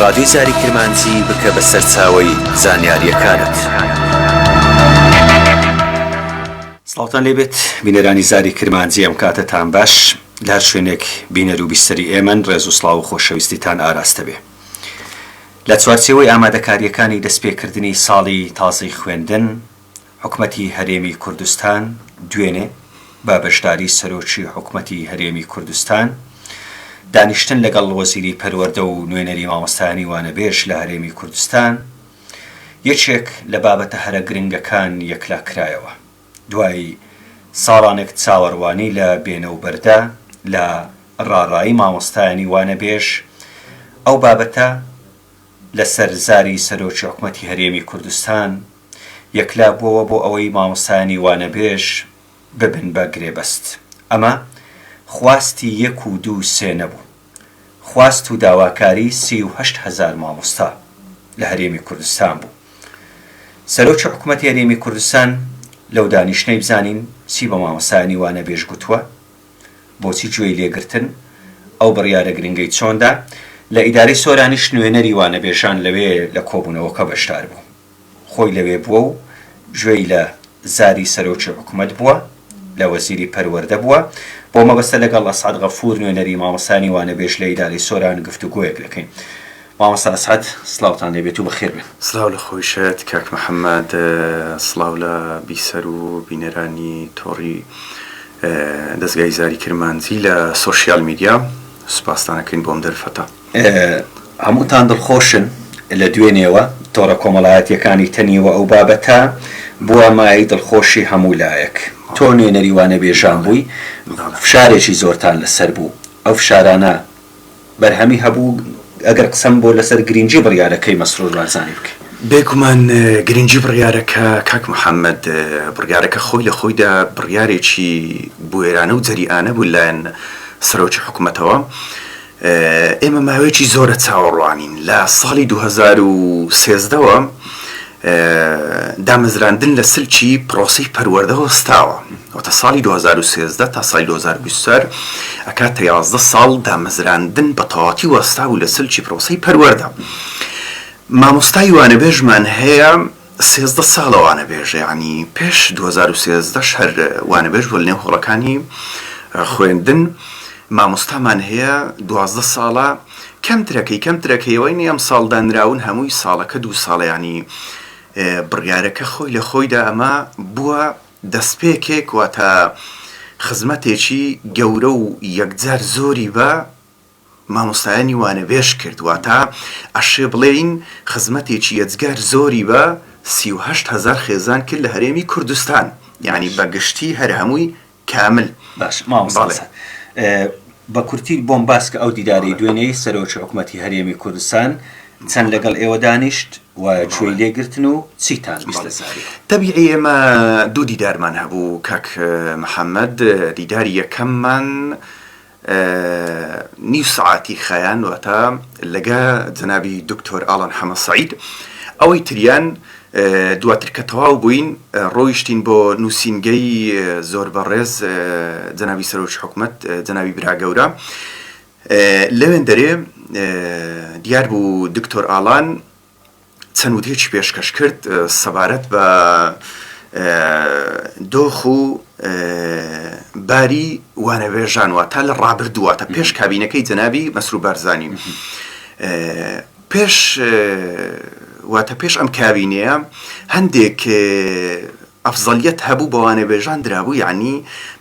ڕادیۆی زاری کرمانجی بکە بەسەر چاوەی زانیاریەکانت. سڵاوتان لێبێت بینەرانی زاری کرمانجی ئەم کاتتان باش، لە هەر شوێنێک بینەر و بیستەری ئێمەن ڕێز و سڵاو و خۆشەویستیتان ئاراستە بێ. لە چوارچێوەی ئامادەکاریەکانی دەستپێکردنی ساڵی تازەی خوێندن، حکومەتی هەرێمی کوردستان دوێنێ بە بەشداری سەرۆکی حکومەتی هەرێمی کوردستان دانیشتن لەگەڵ وەزیری پەروەردە و نوێنەری مامۆستایانی وانەبێژ لە هەرێمی کوردستان یەکێک لە بابەتە هەرە گرنگەکان یەکلا کرایەوە. دوای ساڵانێک چاوەڕوانی لە بێنەوبەردا لە ڕاڕایی مامۆستایانی وانەبێژ، ئەو بابەتە لەسەر زاری سەرۆکی حکومەتی هەرێمی کوردستان یەکلا بووەوە بۆ ئەوەی مامۆستایانی وانەبێژ ببن بە گرێبەست. ئەمە خواستی 1 و 2 و 3 نەبوو، خواست و داواکاری 38,000 مامۆستا لە هەرێمی کوردستان بوو. سەرۆکی حکومەتی هەرێمی کوردستان لەو دانیشتنەی بزانین چی بە مامۆستایانی وانەبێژ گوتووە، بۆچی گوێی لێگرتن، ئەو بڕیارە گرنگەی چۆندا. لە ئیدارەی سۆرانیش نوێنەری وانەبێژان لەوێ لە کۆبوونەوەکە بەشدار بوو، خۆی لەوێ بووە و گوێی لە زاری سەرۆکی حکومەت بووە، لە وەزیری پەروەردە بووە. بۆ مەبەستە لەگەڵ ئەسعەد غەفوور نوێنەری مامۆستایانی وانەبێژ لە ئیدارەی سۆران گفتوگۆیەک دەکەین. مامۆستا ئەسعەد، سڵاوتان لێبێت و بەخێر بێن. سڵاو لە خۆیشت کاک محەممەد، سڵاو لە بیسەر و بینەرانی تۆڕی دەستگای زاری کرمانجی لە سۆشیال میدیا، سوپاسدانەکەین بۆم دەرفەتە. هەمووتان دڵخۆشن لە دوێنێەوە تۆڕە کۆمەڵایەتیەکانی تەنیوە ئەو بابەتە بووە مای دڵخۆشی هەموو لایەک. تۆ نوێنەری وانەبێژان بووی، فشارێکی زۆرتان لەسەر بوو، ئەو فشارانە بەرهەمی هەبوو. ئەگەر قسەم بۆ لەسەر گرنگی بڕیارەکەی مەسرور وارزانی بکەی. بێگومان گرنگی بڕیارەکە کاک محەممەد، بڕیارەکە خۆی لە خۆیدا بڕیارێکی بوێرانە و جەریئانە بوو لایەن سەرۆکی حکومەتەوە. ئێمە ماوەیەکی زۆرە چاوەڕوانین. لە ساڵی 2013ەوە دامەزراندن لە سلکی پرۆسەی پەروەردەوە ستاوە. تا ساڵی 2013 تا ساڵی 2024 ئەکاتە 11 ساڵ دامەزراندن بە تەواوەتی وەستا و لە سلکی پرۆسەی پەروەردە. مامۆستای وانەبێژمان هەیە 13 ساڵە وانەبێژ، یعنی پێش 2013 هەر وانەبێژ بۆ لە نێو هۆڵەکانی خوێندن مامۆستامان هەیە 12 ساڵە. کەمترەکەیەوەی ئەم ساڵ دانراون هەمووی ساڵەکە 2 ساڵە، ینی بڕیارەکە خۆی لە خۆیدا ئەمە بووە دەستپێکێک واتە خزمەتێکی گەورە و یەکجار زۆری بە مامۆستایانی وانەبێژ کرد، واتە ئەشێ بڵێین خزمەتێکی یەجگار زۆری بە 38,000 خێزان کرد لە هەرێمی کوردستان، یعنی بەگشتی هەر هەمووی کامل. باش مامۆستا، بە کورتی بۆم باسکە ئەو دیداری دوێنەی سەرۆکی حکومەتی هەرێمی کوردستان چەند لەگەڵ ئێوە دانیشت و گوێی لێگرتن و چیتان بیست لە زاری؟ تەبیعی ئێمە 2 دیدارمان هەبوو کاک محەممەد. دیداری یەکەممان نیو سەعاتی خایان واتە لەگە جەنابی دکتۆر ئاڵان حەمە سەعید. ئەوەی تریان دواتر کە تەواو بووین ڕۆیشتین بۆ نووسینگەی زۆر بەڕێز جەنابی سەرۆکی حکومەت جەنابی براگەورە. لەوێن دەرێ دیار بوو دکتۆر ئاڵان چەند وتێکی پێشکەش کرد سەبارەت بە دۆخ و باری وانەبێژان واتە لە ڕابردوواتە پێش کابینەکەی جەنابی مەسرور بارزانی. واتە پێش ئەم کابینەیە هەندێک ئەفزەلیەت هەبوو بە وانەبێژان درابوو، یعنی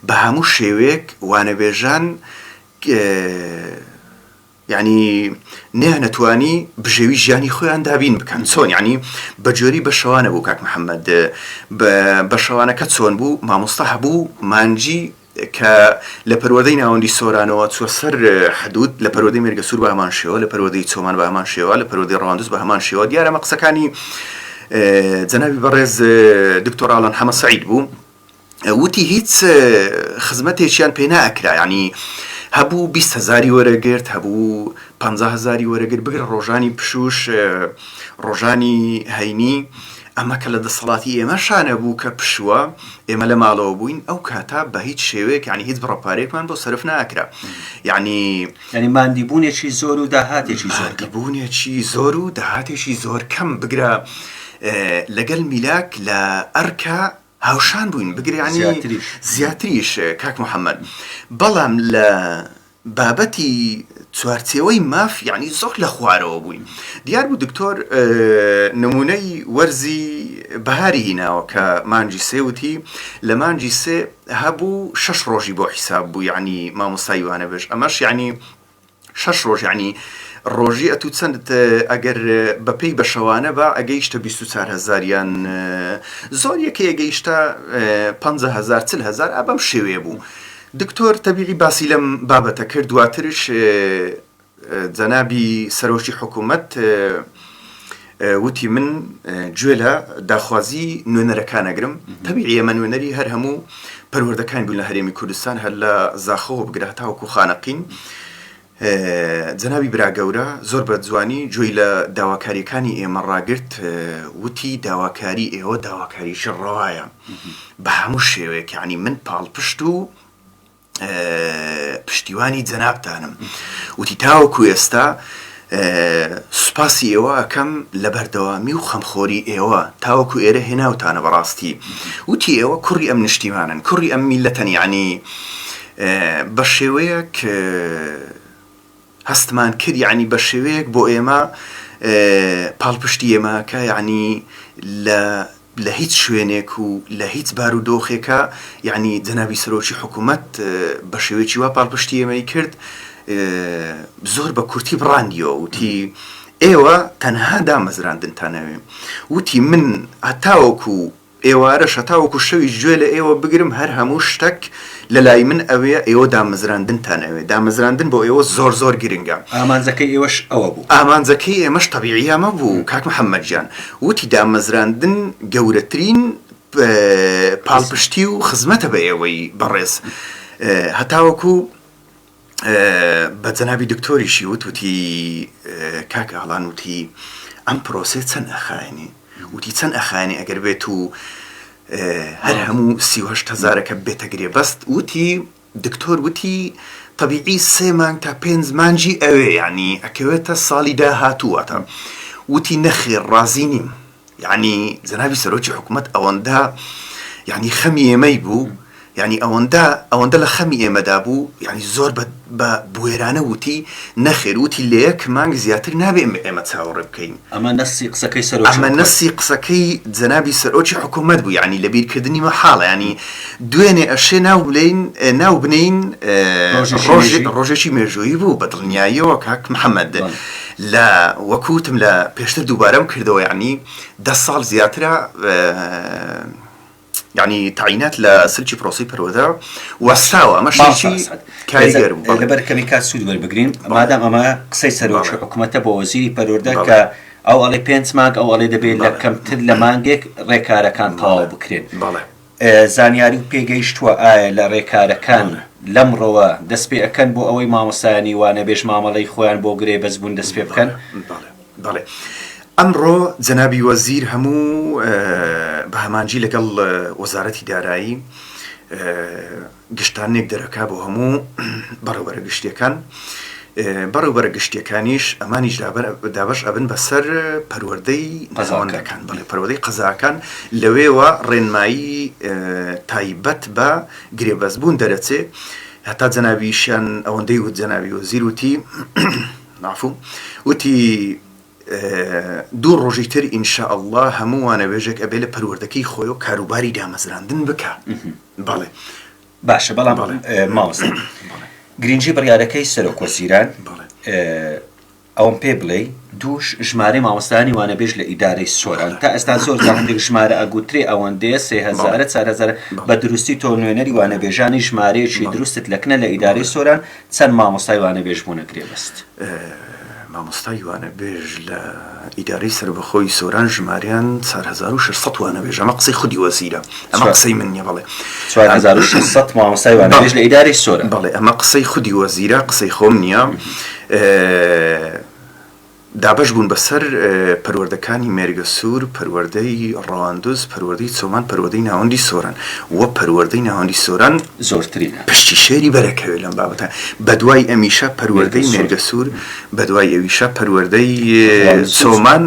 بە هەموو شێوەیەک وانەبێژان یعنی نەتوانی بژێوی ژیانی خۆیان دابین بکەن. چۆن؟ یعنی بەجۆری بەشەوانە بوو کاک محەممەد. بەشەوانەکە چۆن بوو؟ مامۆستا هەبوو مانجی کە لە پەروەردەی ناوەندی سۆرانەوە چوە سەر حدود، لە پەروەردەی مێرگەسوور بە هەمان شێوە، لە پەروەردەی چۆمان بە هەمان شێوە، لە پەروەردەی ڕەواندوز بە هەمان شێوە. دیارە ئەمە قسەکانی جەنابی بەڕێز دکتۆر ئاڵان حەمە سەعید بوو. وتی هیچ خزمەتێکیان پێ ناکرا، یعنی هەبوو 20,000 وەرەگرت، هەبوو 50,000 وەرەگرت، بگرە ڕۆژانی پشوش، ڕۆژانی هەینی، ئەمە کە لە دەسەڵاتی ئێمەشانە بوو کە پشووە ئێمە لە ماڵەوە بووین ئەو کاتا بە هیچ شێوەیەک یعنی هیچ بڕەپارێکمان بۆ سەرف ناکرا ینی ماندیبوونێکی زۆر و داهاتێکی زۆر ماندیبوونێکی زۆر و داهاتێکی زۆر کەم بگرە لەگەڵ میلاک لە ئەرکە هاوشان بووین بگرانی زیاتریش کاک محەممەد بەڵام لە بابەتی چوارچێوەی ماف یعنی زۆر لە خوارەوە بووین دیار بوو دکتۆر نمونەی وەرزی بەهاری هیناوە کە مانجی سێوتی لە مانجی سێ هەبوو 6 ڕۆژی بۆ حیساب بوو یعنی مامۆستای وانەبێژ ئەمەش یعنی 6 ڕۆژ یعنی ڕۆژی ئەتو چەند ئەگەر بەپێی بەشەوانە بە ئەگەیشتە 24,000 یان زۆر یەکە ئەگەیشتە 50,000 40,000 ئەبەم شێوێ بوو دکتۆر تەبیعی باسی لەم بابەتە کرد دواترش جەنابی سەرۆکی حکوومەت وتی من گوێ لە داخوازی نوێنەرەکان ئەگرم تەبیعی ئێمە نوێنەری هەر هەموو پەروەردەکان بوون لە هەرێمی کوردستان هەر لە زاخەوە بگرە تاوەکو خانەقین جەنابی براگەورە زۆر بە جوانی گوێی لە داواکاریەکانی ئێمە ڕاگرت وتی داواکاری ئێوە داواکاریشی ڕەوایە بە هەموو شێوەیەک یعنی من پاڵپشت و پشتیوانی جەنابتانم وتی تاوەکو ئێستا سوپاسی ئێوە ئەکەم لە بەردەوامی و خەمخۆری ئێوە تاوەکو ئێرە هێناوتانە بەڕاستی وتی ئێوە کوڕی ئەم نیشتیمانن کوڕی ئەم میلەتەن یعنی بە شێوەیەک هەستمان کرد یعنی بە شێوەیەک بۆ ئێمە پاڵپشتی ئێمەکە یعنی لە هیچ شوێنێک و لە هیچ بارودۆخێکە یعنی جەنابی سەرۆکی حکوومەت بە شێوەیەکی وا پاڵپشتی ئێمەی کرد زۆر بە کورتی بڕاندیەوە وتی ئێوە تەنها دامەزراندنتانەوێ وتی من هەتاوەکو ئێوارەش هەتاوەکو شەوی گوێ لە ئێوە بگرم هەر هەموو شتێک لە لای من ئەوەیە ئێوە دامەزراندنتانەوێ دامەزراندن بۆ ئێوە زۆر زۆر گرنگە ئامانجەکەی ئێوەش ئەوە بوو ئامانجەکەی ئێمەش تەبیعی ئەمە بوو کاک محەممەد گیان وتی دامەزراندن گەورەترین پاڵپشتی و خزمەتە بە ئێوەی بەڕێز هەتاوەکو بە جەنابی دکتۆریشی وتی کاک ئاڵان وتی ئەم پرۆسێ چەند ئەخاینی وتی چەند ئەخانی ئەگەر بێت و هەر هەموو 38,000ەکە بێتەگرێ بەست وتی دکتۆر وتی طبیعی 3 مانگ تا 5 مانجی ئەوێ یعنی ئەکەوێتە ساڵی داهاتووەتە وتی نەخێر ڕازی نیم یعنی جەنابی سەرۆکی حکوومەت ئەوەندە یعنی خەمی ئێمەی بوو یعنی ئەوەندە لە خەمی ئێمەدا بوو یعنی زۆر بە بوێرانە وتی نەخێر وتی لە 1 مانگ زیاتر نابێ ئێمە چاوەڕێ بکەین ئەمە نەسی قسەکەی سەرۆکی ئەمە نەسی قسەکەی جەنابی سەرۆکی حکوومەت بوو یعنی لە بیرکردنی مەحاڵە یعنی دوێنێ ئەشێ ناو بنین ڕۆژێکی مێژووی بوو بە دڵنیاییەوە کاک محەممەد لە وەکوتم لە پێشتر دووبارەم کردەوە یعنی 10 ساڵ زیاترە یعنی تعینات لە سلکی پرۆسی پەروەردە وەستاوە ئەمە شێکی کاریگەر بوو لەبەر کەمی کات سوود وەربگرین مادام ئەمە قسەی سەرۆکی حکوومەتە بۆ وەزیری پەروەردە کە ئەو ئەڵێ 5 مانگ ئەو ئەڵێ دەبێت لە کەمتر لە مانگێک ڕێکارەکان تەواو بکرێن زانیاری و پێگەیشتووە ئایا لە ڕێکارەکان لەمڕەوە دەست پێ ئەەکەن بۆ ئەوەی مامۆستایانی وانەبێژ مامەڵەی خۆیان بۆ گرێ بەزبوون دەست پێ بکەن بەڵێ ئەمڕۆ جەنابی وەزیر هەموو بە هەمانجی لەگەڵ وەزارەتی دارایی گشتانێک دەرەکا بۆ هەموو بەڕێوەبەرە گشتیەکان بەڕێوەبەرە گشتیەکانیش ئەمانیش دابەش ئەبن بەسەر پەروەردەی ناوەندەکان بەڵێ پەروەردەی قەزاکان لەوێوە ڕێنمایی تایبەت بە گرێبەزبوون دەرەچێ هەتا جەنابیشیان ئەوەندەی وت جەنابی وەزیر وتی وتی 2 ڕۆژی تر ئینشاء الله هەموو وانەبێژێک ئەبێ لە پەروەردەکەی خۆی و کاروباری دامەزراندن بکە بەڵێ باشە بەڵام ماوەستا گرنگی بڕیارەکەی سەرۆک وەزیران ئەوم پێ بڵێ دووش ژمارەی مامۆستایانی وانەبێژ لە ئیدارەی سۆران تا ئێستا زۆر هەندێک ژمارە ئەگوترێ ئەوەندەیە 3,000 4,000 بە دروستی تۆ نوێنەری وانەبێژانی ژمارەیەکی دروستت لەکنە لە ئیدارەی سۆران چەند مامۆستای وانەبێژ بوو نەکرێ بەست مامۆستای وانەبێژ لە ئیدارەی سەربەخۆی سۆران ژماریان 4,600 وانەبێژ ئەمە قسەی خودی وەزیرە ئەمە قسەی من نییە بەڵێ 4,600 مامۆستای وانەبێژ لە ئیدارەی سۆران بەڵێ ئەمە قسەی خودی وەزیرە قسەی خۆم نییە دابش بوون بەسەر پەروەردەکانی مێرگەسوور، پەروەردەی ڕەواندوز، پەروەردەی چۆمان، پەروەردەی ناوەندی سۆران وە پەروەردەی ناوەندی سۆران زۆرترینە پشتی شێری بەرەکەوێت لەم بابەتە. بەدوای ئەمیشە پەروەردەی مێرگەسوور، بەدوای ئەویشە پەروەردەی چۆمان،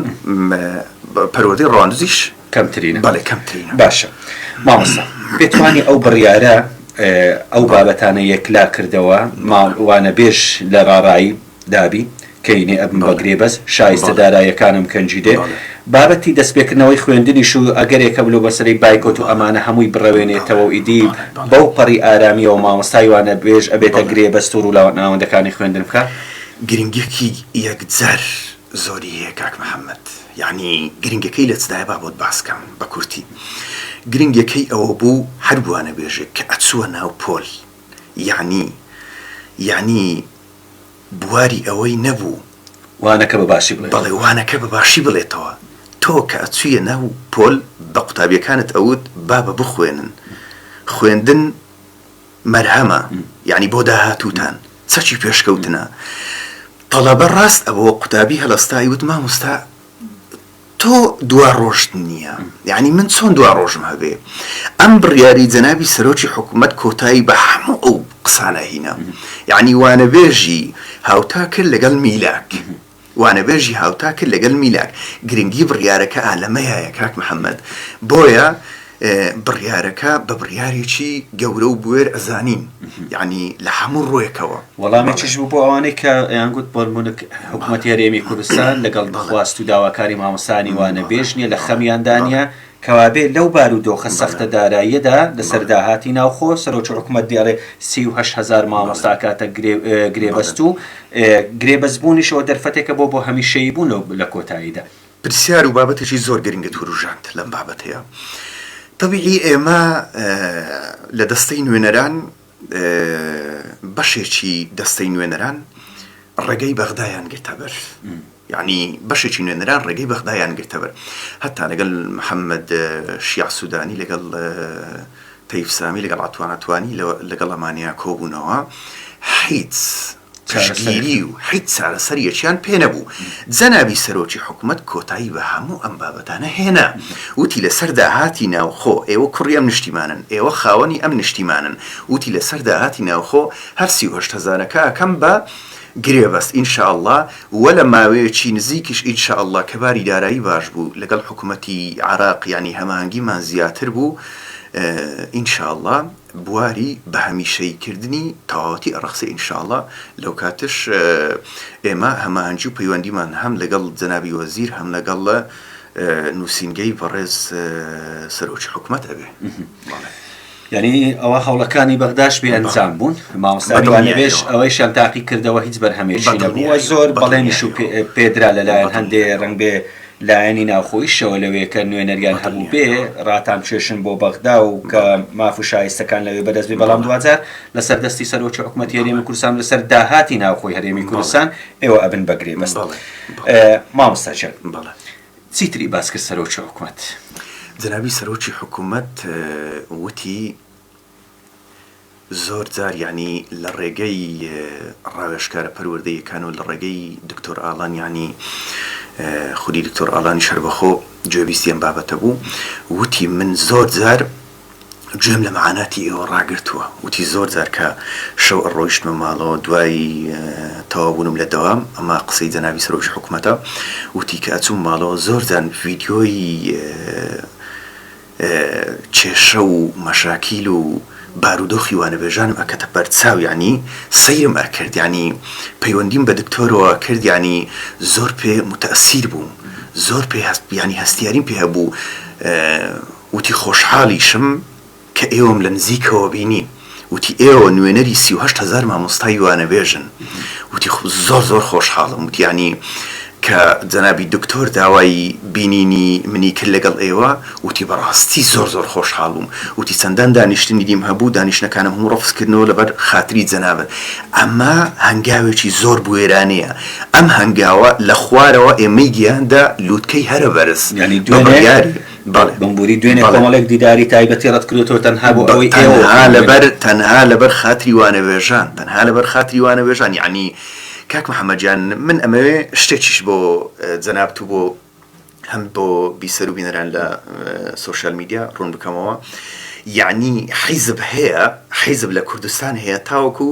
پەروەردەی ڕەواندوزیش کەمترینە. بەڵێ کەمترینە. باشە مامۆستا پێتوانی ئەو بڕیارە ئەو بابەتانە یەکلا کردەوە وانە بێژ لە ڕاڕایی دابی کەینێ ئەبن بە گرێبەست شایستە دارایەکانم کەنجی دێ بابەتی دەستپێکردنەوەی خوێندنیش و ئەگەرێکە بلو بەسەری بایکۆت و ئەمانە هەمووی بڕەوێنێتەوە و ئیدی بەو پەڕی ئارامیەوە مامۆستای وانە بێژ ئەبێتە گرێبەست و ڕوو ناوەندەکانی خوێندن بکە. گرنگێکی یەکجار زۆری هەیە کاک محەممەد، یعنی گرنگەکەی لە چدایە با بۆت باسکەم بە کورتی. گرنگەکەی ئەوە بوو هەر بوانە بێژێک کە ئەچووە ناو پۆل، یعنی بواری ئەوەی نەبوو وانەکە بە باشی بڵێ، بەڵێ وانەکە بە باشی بڵێتەوە. تۆ کە ئەچوویە ناو پۆل بە قوتابیەکانت ئەوت بابە بخوێنن، خوێندن مەرهەمە، یعنی بۆ داهاتووتان چەکی پێشکەوتنە. تەڵەبە ڕاست ئەوە قوتابی هەڵەستایی وت مامۆستا تۆ دوا ڕۆژت نییە، یعنی من چۆن دوا ڕۆژم هەبێ؟ ئەم بڕیاری جەنابی سەرۆکی حکوومەت کۆتایی بە هەموو ئەو قسانە هینە، یعنی وانەبێژی هاوتا کرد لەگەڵ میلاک، وانەبێژی هاوتا کرد لەگەڵ میلاک. گرنگی بڕیارەکە ئالەمەیە کاک محەممەد، بۆیە بڕیارەکە بە بڕیارێکی گەورە و بوێر ئەزانین، یعنی لە هەموو ڕۆیەکەوە. وەڵامێکیش بوو بۆ ئەوانەی کە یانگوت بۆ حکوومەتی هەرێمی کوردستان لەگەڵ خواست و داواکاری مامۆستانی وانە بێژ نیە لە خەمیاندانە کەوابێ لەو بارودۆخە سەختە داراییەدا لەسەر داهاتی ناوخۆ سەرۆکی حکوومەت دیاڵێ 38,000 مامۆستا کاتە گرێبەست و گرێبەستبوونیشەوە دەرفەتێکە بۆ هەمیشەیی بوون لە کۆتاییدا. پرسیار و بابەتێکی زۆر گرنگە توروژاند لەم بابەتەیە. طبیعی ئێمە لە دەستەی نوێنەران بەشێکی دەستەی نوێنەران ڕێگەی بەغدایان گرتە بەر، یعنی بەشێکی نوێنەران ڕێگەی بەغدایان گرتە بەر، هەتا لەگەڵ محەممەد شیع سوودانی، لەگەڵ تەیف سامی، لەگەڵ ئاتوانەتوانی لەگەڵ ئەمانیا کۆبوونەوە هیچ پشتگیری و هیچ چارەسەریەکیان پێ نەبوو. جەنابی سەرۆکی حکوومەت کۆتایی بە هەموو ئەم بابەتانە هێنا، وتی لەسەر داهاتی ناوخۆ ئێوە کوڕی ئەم نیشتیمانن، ئێوە خاوەنی ئەم نیشتیمانن، وتی لەسەر داهاتی ناوخۆ هەر 38,000ەکە ئەکەم بە گرێبەست ئینشاءالله، وە لە ماوەیەکی نزیکیش ئینشاءالله کە باری دارایی باش بوو لەگەڵ حکوومەتی عێراق، یعنی هەماهەنگیمان زیاتر بوو، ئینشاءالله بواری بە هەمیشەییکردنی تەواوەتی ئەڕەخسە ئینشاءالله. لەو کاتش ئێمە هەماهەنگی و پەیوەندیمان هەم لەگەڵ جەنابی وەزیر هەم لەگەڵ نووسینگەی بەڕێز سەرۆکی حکوومەت ئەبێ. یعنی ئەوە هەوڵەکانی بەغداش بێ ئەنجام بوون، مامۆستاوانەبێژ ئەوەیشان تاقی کردەوە هیچ بەرهەمێشی نەبووە، زۆر بەڵێنیش و پێدرا لەلایەن هەندێ ڕنگ بێ لایەنی ناوخۆیشەوە لەوەیە کە نوێنەریان هەبوو بێ ڕاتان چێشن بۆ بەغدا و کە ماف و شایستەکان لەوێ بەدەست بێ، بەڵام دوجار لەسەر دەستی سەرۆکی حکوومەتی هەرێمی کوردستان لەسەر داهاتی ناوخۆی هەرێمی کوردستان ئێوە ئەبن بە گرێبەست. مامۆستا جان چیتری باس کرد سەرۆکی حکوومەت؟ جەنابی سەرۆکی حکوومەت وتی زۆر جار یعنی لە ڕێگەی ڕاوێژکارە پەروەردەیەکان و لە ڕێگەی دکتۆر ئاڵان، یعنی خودی دکتۆر ئاڵانی شەربەخۆ گوێبیستیان بابەتە بوو، وتی من زۆر جار گوێم لە مەعاناتی ئێوە ڕاگرتووە، وتی زۆر جار کە شەو ڕۆیشتمە ماڵەوە دوای تەواوبوونم لە دەوام، ئەمە قسەی جەنابی سەرۆکی حکوومەتە، وتی کە ئەچووم ماڵەوە زۆر جان ڤیدیۆی کێشە و مەشاکیل و بارودۆخی وانەبێژانم ئەکەتە بەرچاو، یعنی سەیرم ئەکرد، یعنی پەیوەندیم بە دکتۆرەوە کرد، یعنی زۆر پێ متەئەسیر بووم، زۆر پێ یعنی هەستیاریم پێ هەبوو، وتی خۆشحاڵیشم کە ئێوەم لە نزیکەوە بینی، وتی ئێوە نوێنەری 38,000 مامۆستای وانەبێژن، وتی زۆر زۆر خۆشحاڵم، وتی یعنی کە جەنابی دکتۆر داوای بینینی منی کرد لەگەڵ ئێوە، وتی بەڕاستی زۆر زۆر خۆشحاڵ بووم، وتی چەندان دانیشتنی دیم هەبوو، دانیشتنەکانم هەموو ڕەفزکردنەوە لەبەر خاتری جەنابەت، ئەمە هەنگاوێکی زۆر بوێرانەیە، ئەم هەنگاوە لە خوارەوە ئێمەی گیاندا لووتکەی هەرە بەرز، یعنی دوێنێ بمبوری دوێنێ کۆمەڵێک دیداری تایبەتی ڕەت کردوتەوە تەنها بۆ ئەوەی تەنها لەبەر خاتری وانەبێژان، تەنها لەبەر خاتری وانەبێژان، یعنی کاک محەممەدیان من ئەمەوێ شتێکیش بۆ جەنابتو بۆ هەم بۆ بیسەر و بینەران لە سوۆشال میدیا ڕوون بکەمەوە یعنی حیزب هەیە حیزب لە کوردستان هەیە تاوەکو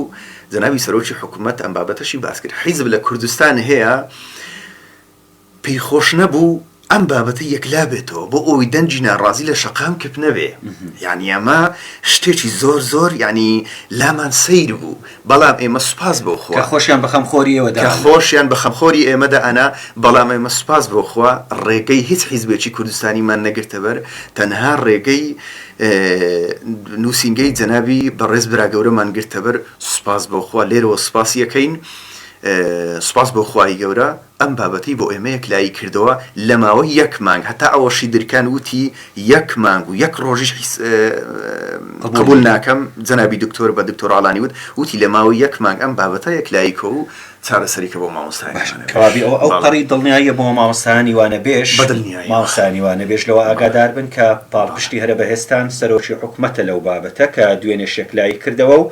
جەنابی سەرۆکی حکوومەت ئەم بابەتەشی باس کرد حیزب لە کوردستان هەیە پێی خۆش نەبوو ئەم بابەتە یەکلا بێتەوە بۆ ئەوی دەنجی ناڕازی لە شەقام کەپ نەبێ یعنی ئەمە شتێکی زۆر زۆر ینی لامان سەیر بوو بەڵام ئێمە سوپاس بۆ خۆ خۆشیان بە خەمخۆری ئێوەدا کە خۆشیان بە خەمخۆری ئێمەدا ئەنا بەڵام ئێمە سوپاس بۆ خوا ڕێگەی هیچ حیزبێکی کوردستانیمان نەگرتە بەر تەنها ڕێگەی نووسینگەی جەنابی بەڕێز براگەورەمان گرتە بەر سوپاس بۆ خوا لێرەوە سوپاس یەکەین سوپاس بۆ خوای گەورە ئەم بابەتی بۆ ئێمە یەکلایی کردەوە لە ماوەی یەک مانگ هەتا ئەوەشی درکان وتی یەک مانگ و یەک ڕۆژیش قبول ناکەم جەنابی دکتۆر بە دکتۆر ئاڵانی وتی لە ماوەی یەک مانگ ئەم بابەتە یەکلاییکە و چارەسەریکە بۆ مامۆستایانی ئەو قەڕی دڵنیاییە بۆ مامۆستایانی وانەبێژ مامۆستایانی وانەبێژ لەوە ئاگادار بن کە پاڵپشتی هەرە بەهێستان سەرۆکی حکوومەتە لەو بابەتە کە دوێنێ یەکلایی کردەوە و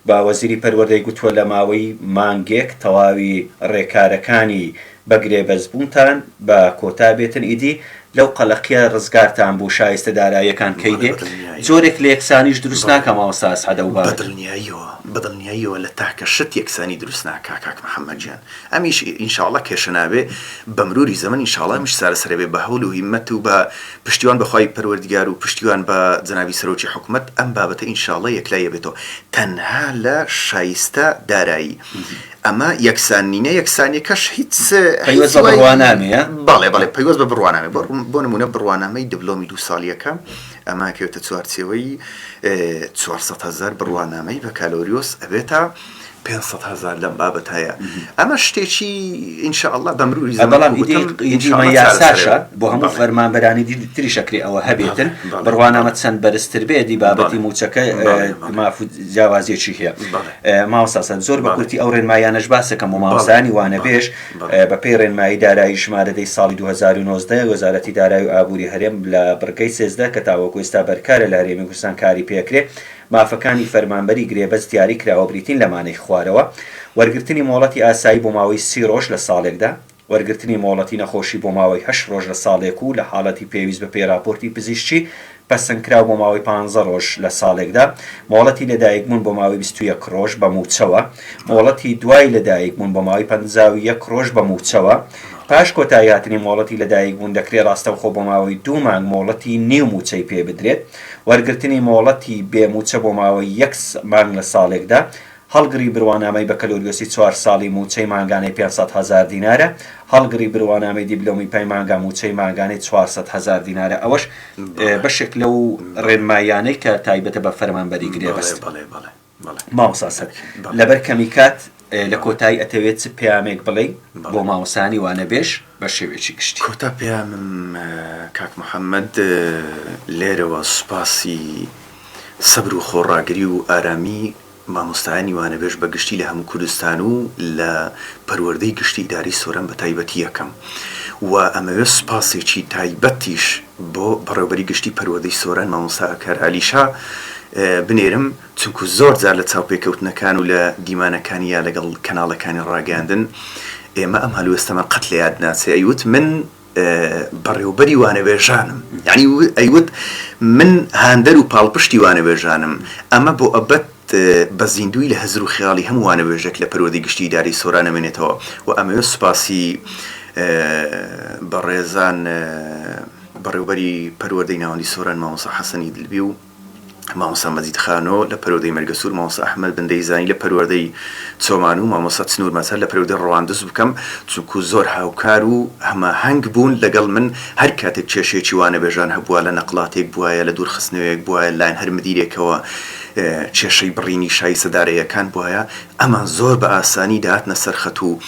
با وەزیری پەروەردەی گوتووە لە ماوەی مانگێک تەواوی ڕێکارەکانی بەگرێ بەزبوونتان بە کۆتا بێتن ئیدی لەو قەلەقیە ڕزگارتان بوو شایستە داراییەکان کەیدێ جۆرێک لە یەکسانیش دروست ناکە مامۆستا ئەسعەد ئەو بابەت بەدڵنیاییەوە لە تاکە شت یەکسانی دروست ناکا کاک محەممەدیان ئەمیش ئینشاءڵڵا کێشە نابێ بە مروری زەمن ئینشاءڵڵا میش سارەسەرە بێ بە هەوڵ و هیممەت و بە پشتیوان بەخوای پەروەردگار و پشتیوان بە جەنابی سەرۆکی حکوومەت ئەم بابەتە ئینشاءڵڵا یەکلایە بێتەوە تەنها لە شایستە دارایی ئەمە یەکسانینە یەکسانیەکەش هیچ پەیوەست بە بڕوانامەیە بەڵێ پەیوەست بە بڕوانامێ بۆ نمونە بڕوانامەی دیپلۆمی 2 ساڵیەکە ئەمە کەوتە چوارچێوەی 400,000 بڕوانامەی بە کالۆریۆس ئەبێتە 500,000 لەم بابەت هەیە ئەمە شتێکی ئینشاءڵڵا بە مروری بەڵام ئیدیمە یاساشە بۆ هەموو فەرمانبەرانی تری شەکری ئەوە هەبێتن بڕوانامە چەند بەرزتر بێ دی بابەتی موچەکە مافوت جیاوازیەکی هەیە ماوەساسە زۆر بە کورتی ئەو ڕێنمایانەش باسەکەم و مامۆستایانی وانەبێژ بەپێی ڕێنمایی دارایی ژمارەدەی ساڵی 2019 وەزارەتی دارایی و ئابووری هەرێم لە بڕگەی 13 کە تاوەکو ئێستا بەرکارە لە هەرێمی کوردستان کاری پێکرێ مافەکانی فەرمانبەری گرێبەست دیاری کراوە بریتین لەمانەی خوارەوە وەرگرتنی مۆڵەتی ئاسایی بۆ ماوەی 30 ڕۆژ لە ساڵێکدا وەرگرتنی مۆڵەتی نەخۆشی بۆ ماوەی 8 ڕۆژ لە ساڵێک و لە حاڵەتی پێویست بە پێراپۆرتی پزیشکی پەسەندکراو بۆ ماوەی 15 ڕۆژ لە ساڵێکدا مۆڵەتی لەدایکبوون بۆ ماوەی 21 ڕۆژ بە موچەوە مۆڵەتی دوای لەدایکبوون بۆ ماوەی 51 ڕۆژ بە موچەوە پاش کۆتایی هاتنی مۆڵەتی لەدایکبوون دەکرێت ڕاستەوخۆ بۆ ماوەی 2 مانگ مۆڵەتی نیو موچەی پێ بدرێت وەرگرتنی مۆڵەتی بێموچە بۆ ماوەی 1 مانگ لە ساڵێکدا هەڵگری بڕوانامەی بە کەلۆریۆسی 4 ساڵی موچەی مانگانەی 500,000 دینارە هەڵگری بڕوانامەی دیپلۆمی پەیمانگا موچەی مانگانەی 400,000 دینارە ئەوەش بەشێک لەو ڕێنمایانەی کە تایبەتە بە فەرمانبەری گرێبەست ماوەساسە لەبەر کەمی کات لە کۆتایی ئەتەوێت چ پەیامێک بڵێ بۆ مامۆستایانی وانەبێژ بە شێوێکی گشتی کۆتا پەیامم کاک محەممەد لێرەوە سوپاسی سەبر و خۆڕاگری و ئارامی مامۆستایانی وانەبێژ بە گشتی لە هەموو کوردستان و لە پەروەردەی گشتی ئیداری سۆران بە تایبەتی یەکەم و ئەمەوێت سوپاسێکی تایبەتیش بۆ بەڕێوەبەری گشتی پەروەردەی سۆران مامۆستا ئەکەر عەلیشا بنێرم چونکو زۆر جار لە چاوپێکەوتنەکان و لە دیمانەکانی یا لەگەڵ کەناڵەکانی ڕاگەاندن ئێمە ئەم هەلوێستەمان قەت لە یاد ناچێ ئەیوت من بەڕێوەبەری وانەبێژانم یعنی ئەیوت من هاندەر و پاڵپشتی وانەبێژانم ئەمە بۆ ئەبەت بە زیندوی لە هەزر و خیاڵی هەموو وانەبێژێک لە پەروەردەی گشتی ئیداری سۆران ئەمێنێتەوە و ئەمەوێت سوپاسی بەڕێزان بەڕێوەبەری پەروەردەی ناوەندی سۆران مامۆستا حەسەنی دڵبی و مامۆستا مەجید خانۆ لە پەروەردەی مەرگەسوور مامۆستا ئەحمەد بندەی زانی لە پەروەردەی چۆمان و مامۆستا چنوور مەسەر لە پەروەردەی ڕەواندز بکەم چونکو زۆر هاوکار و هەماهەنگ بوون لەگەڵ من هەر کاتێک کێشێکی وانەبێژان هەبووە لە نەقڵاتێک بووایە لە دوورخستنەوەیەک بووایە لاین هەر مدیرێکەوە کێشەی بڕینی شای سەدارەیەکان بووایە ئەمان زۆر بە ئاسانی داهاتنە سەرخەت و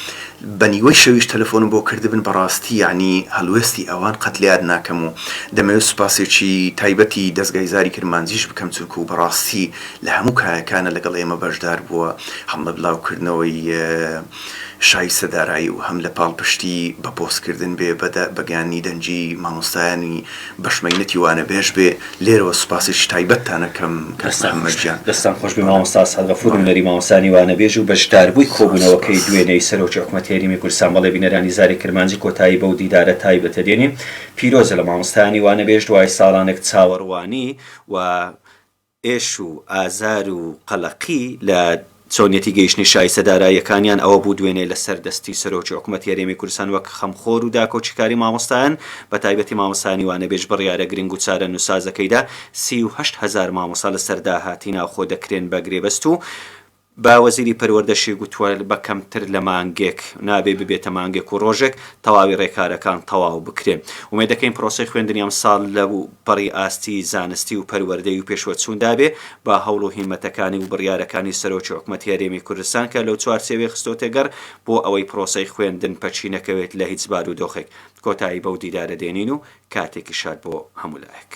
بەنیوەی شەویش تەلەفۆنم بۆ کردبن بەڕاستی یعنی هەلوێستی ئەوان قەت لە یاد ناکەم و دەمەوێت سوپاسێکی تایبەتی دەستگای زاری کرمانزیش بکەم چونکو بەڕاستی لە هەموو کایەکانە لەگەڵ ئێمە بەشدار بووە هەم لە بڵاوکردنەوەی شای سەدارایی و هەم لە پاڵپشتی بە پۆستکردن بێ بەگیانی دەنجی مامۆستایانی بەشمەینەتی وانەبێژ بێ لێرەوە سوپاسێکی تایبەتتانەکەم کەس محەممەد گیان دەستان خۆش بێ مامۆستا سەدغەفور نەری مامۆسانی وانەبێژ و بەشداربووی کۆبوونەوەکەی دوێنەی سەرۆکی حکوومەتی هەرێمی کوردستان بەڵێ بینەرانی زاری کرمانجی کۆتایی بەو دیدارە تایبەتە دێنین پیرۆزە لە مامۆستانی وانەبێژ دوای ساڵانێک چاوەڕوانی و ئێش و ئازار و قەلەقی لە چۆنیەتی گەیشتنی شایستەداراییەکانیان ئەوە بوو دوێنێ لەسەر دەستی سەرۆکی حکوومەتی هەرێمی کوردستان وەک خەمخۆر و داکۆچیکاری مامۆستایان بە تایبەتی مامۆسانی وانەبێژ بڕیارە گرنگ و چارە نووسازەکەیدا 38,000 مامۆستا لە سەرداهاتی ناوخۆ دەکرێن بە گرێبەست و با وەزیری پەروەردەشی گوتووە بە کەمتر لە مانگێک نابێ ببێتە مانگێک و ڕۆژێک تەواوی ڕێکارەکان تەواو بکرێن ومێ دەکەین پرۆسەی خوێندنی ئەم ساڵ لە پەڕی ئاستی زانستی و پەروەردەی و پێشوەچووندابێ با هەوڵ و هیمەتەکانی و بڕیارەکانی سەرۆکی حکوومەتی هەرێمی کوردستان کە لەو چوارچێوێ خستۆتێگەر بۆ ئەوەی پرۆسەی خوێندن پەچی نەکەوێت لە هیچ بار و دۆخێک کۆتایی بەو دیدارە دێنین و کاتێکی شاد بۆ هەموو لایەک.